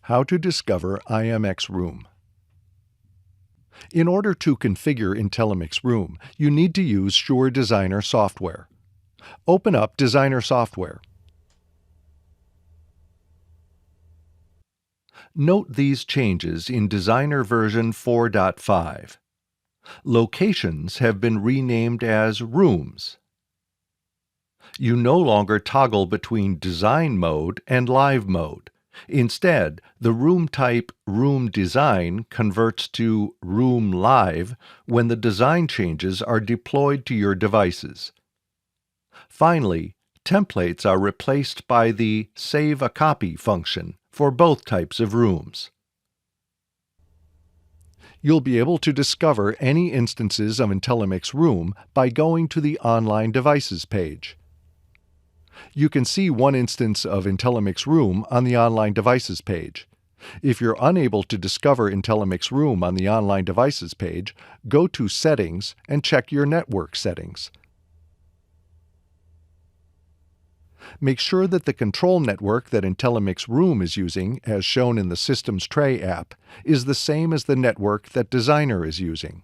How to discover IMX Room. In order to configure IntelliMix Room, you need to use Shure Designer Software. Open up Designer Software. Note these changes in Designer version 4.5. Locations have been renamed as Rooms. You no longer toggle between Design mode and Live mode. Instead, the room type Room Design converts to Room Live when the design changes are deployed to your devices. Finally, templates are replaced by the Save a Copy function for both types of rooms. You'll be able to discover any instances of IntelliMix Room by going to the Online Devices page. You can see one instance of IntelliMix Room on the Online Devices page. If you're unable to discover IntelliMix Room on the Online Devices page, go to Settings and check your network settings. Make sure that the control network that IntelliMix Room is using, as shown in the Systems Tray app, is the same as the network that Designer is using.